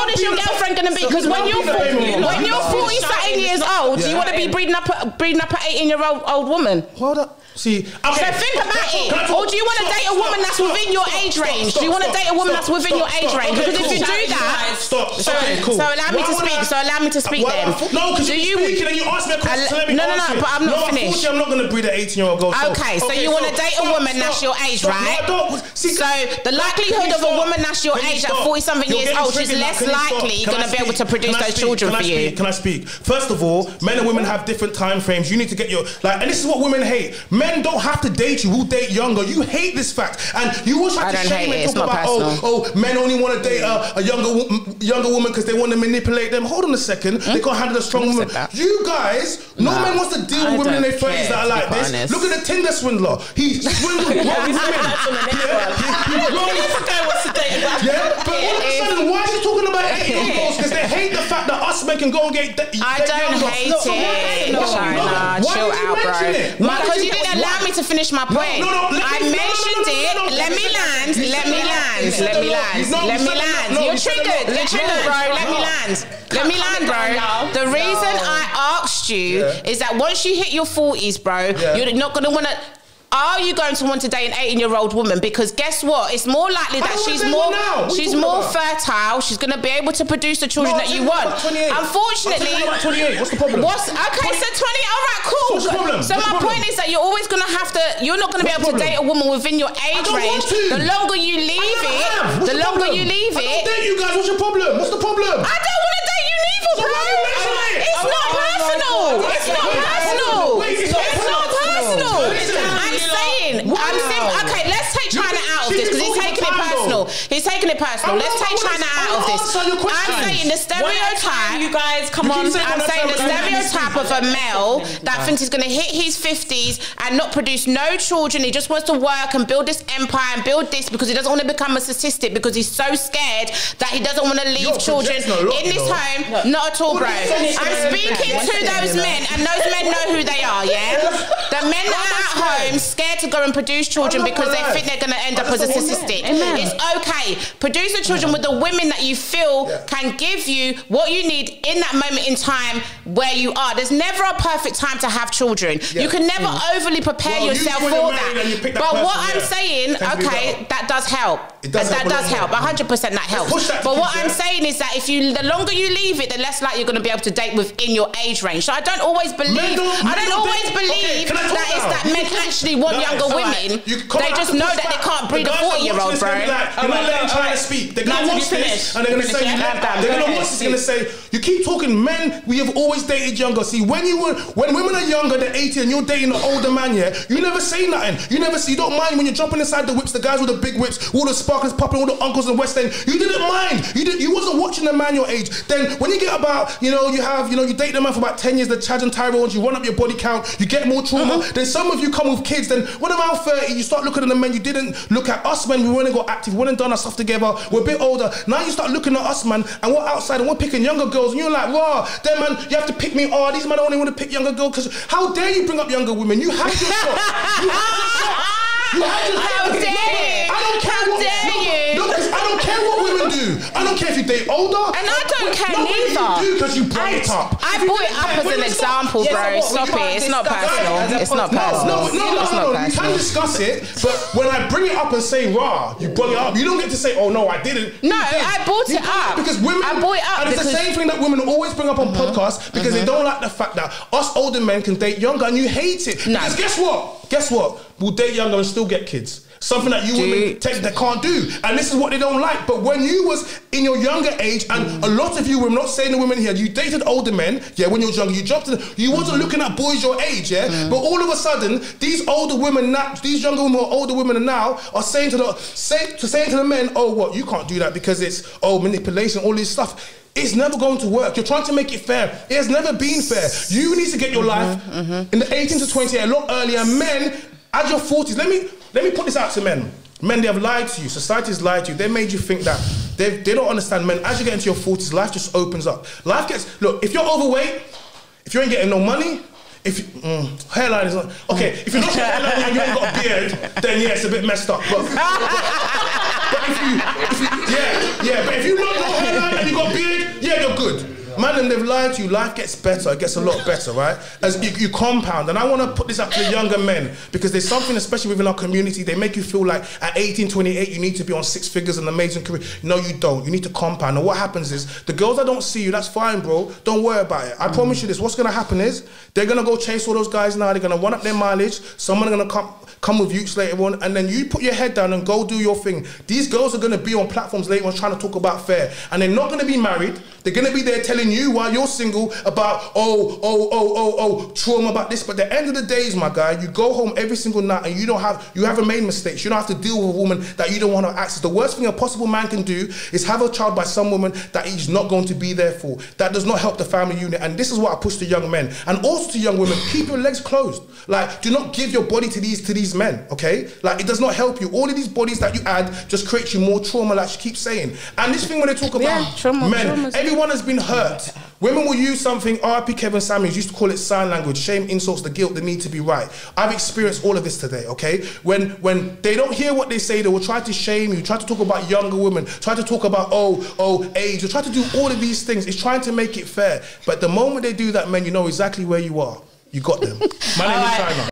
old is your girlfriend gonna be? Because when you're 40-something years old, do you want to be breeding up an 18-year-old woman? Hold up. See, okay. So think about it. Or do you want to date a woman that's within your age range? Do you want to date a woman that's within your age range? Because if you do that, so allow me to speak. So allow me to speak then. No, because you're speaking and you asked me a question. No, but I'm not finished. I'm not going to breed an 18-year-old girl. Okay, so you want to date a woman that's your age, right? So the likelihood of a woman that's your age at 40-something years old, she's less likely going to be able to produce those children for you. Can I speak? First of all, men and women have different time frames. You need to get your and this is what women hate. Men don't have to date you. We'll date younger. You hate this fact, and you always try to shame and talk about men only want to date a younger woman because they want to manipulate them. Hold on a second. They can't handle a strong woman. You guys, no man wants to deal with women in their 30s that are like this. Honest. Look at the Tinder swindler. He swindled women. But all of a sudden, why is he talking about 8-year-old girls? Because they hate the fact that us men can go and get. I don't hate it. China, chill out, bro. Because you didn't allow me to finish my point. I mentioned it. Let me land. You're triggered, bro. Let me land, bro. The reason I asked you is that once you hit your 40s, bro, you're not going to want to... Are you going to want to date an 18-year-old woman? Because guess what? It's more likely that she's more fertile. She's going to be able to produce the children that you want. Unfortunately, 28. What's the problem? Okay, so 20. All right, cool. What's the problem? So my point is that you're always going to have to. You're not going to be able to date a woman within your age range. The longer you leave it, I don't date you guys. What's your problem? What's the problem? I don't want to date you neither, bro. It's not personal. It's not personal. Okay, let's take China out of this because he's taking it personal. Let's take China out of this. I'm saying the stereotype. You guys, come on. I'm saying the stereotype of a male that thinks he's going to hit his 50s and not produce no children. He just wants to work and build this empire and build this because he doesn't want to become a statistic because he's so scared that he doesn't want to leave children in this home. Not at all, bro. I'm speaking to those men and those men know who they are, yeah? The men that are at home scared to go and produce children because they think they're going to end up as a statistic. It's okay. Produce the children with the women that you feel can give you what you need in that moment in time where you are. There's never a perfect time to have children. You can never overly prepare yourself for that. But what I'm saying, okay, that does help. That does help. 100% that helps. But what I'm saying is that the longer you leave it, the less likely you're going to be able to date within your age range. So I don't always believe that it's that men actually want younger women. They just know that they can't breed a 40-year-old, bro. You're not letting China speak. They're going to watch this and they're going to say, they're going to watch this and going to say, you keep talking men, we have always dated younger. See, when women are younger than 80 and you're dating an older man, you never say nothing. You don't mind when you're jumping inside the whips, the guys with the big whips, all the sparklers popping, all the uncles in West End. You didn't mind. You wasn't watching the man your age. Then when you get about, you date the man for about 10 years, the Chad and Tyrone, you run up your body count, you get more trauma. Then some of you come with kids. Then when around 30, you start looking at the men. You didn't look at us, men. We went and got active. We went and done our stuff together. We're a bit older. Now you start looking at us, man, and we're outside and we're picking younger girls. And you're like, wow, then man, you have to pick me. Oh, these men only want to pick younger girls. Because how dare you bring up younger women? You had your shot. How dare you? I don't care what women do. I don't care if you date older. And I don't care neither. Because you brought it up. I brought it up as an example, bro. Stop it. It's not personal. It's not personal. No. You can discuss it, but when I bring it up and say, rah, you brought it up. You don't get to say, oh no, I didn't. No, I brought it up. Because women, I brought it up. And it's the same thing that women always bring up on podcasts because they don't like the fact that us older men can date younger and you hate it. No. Because guess what? We'll date younger and still get kids. Something that you women they can't do. And this is what they don't like. But when you was in your younger age, and a lot of you, we're not saying the women here, you dated older men, when you were younger, you jumped in, you wasn't looking at boys your age, but all of a sudden, these older women now, these younger women or older women now are saying to the men, oh, what, you can't do that because it's, manipulation, all this stuff. It's never going to work. You're trying to make it fair. It has never been fair. You need to get your life in the 18 to 28 a lot earlier. Men, at your 40s, let me put this out to men. Men, they have lied to you. Society's lied to you. They made you think that. They don't understand, men. As you get into your 40s, life just opens up. Life gets... Look, if you're overweight, if you ain't getting no money, if hairline is not okay. If you look at hairline and you ain't got a beard, then yeah, it's a bit messed up. But if you not got hairline and you got a beard, yeah, you're good. Man, and they've lied to you. Life gets better. It gets a lot better, right? As you compound. And I want to put this up to the younger men because there's something, especially within our community, they make you feel like at 18, 28, you need to be on 6 figures and amazing career. No, you don't. You need to compound. And what happens is, the girls that don't see you, that's fine, bro. Don't worry about it. I promise you this. What's going to happen is, they're going to go chase all those guys now. They're going to run up their mileage. Someone's going to come with you later on. And then you put your head down and go do your thing. These girls are going to be on platforms later on trying to talk about fair. And they're not going to be married. They're going to be there telling you while you're single about trauma about this. But at the end of the days, my guy, you go home every single night and you haven't made mistakes. You don't have to deal with a woman that you don't want to access. The worst thing a possible man can do is have a child by some woman that he's not going to be there for. That does not help the family unit. And this is what I push to young men and also to young women. Keep your legs closed. Like, do not give your body to these men. Okay, like, it does not help you. All of these bodies that you add just creates you more trauma, like she keeps saying. And this thing when they talk about men, everyone has been hurt. Women will use something, R.I.P. Kevin Samuels used to call it sign language, shame, insults, the guilt, the need to be right. I've experienced all of this today, okay? When they don't hear what they say, they will try to shame you, try to talk about younger women, try to talk about, age, or try to do all of these things. It's trying to make it fair. But the moment they do that, men, you know exactly where you are. You got them. My name is China.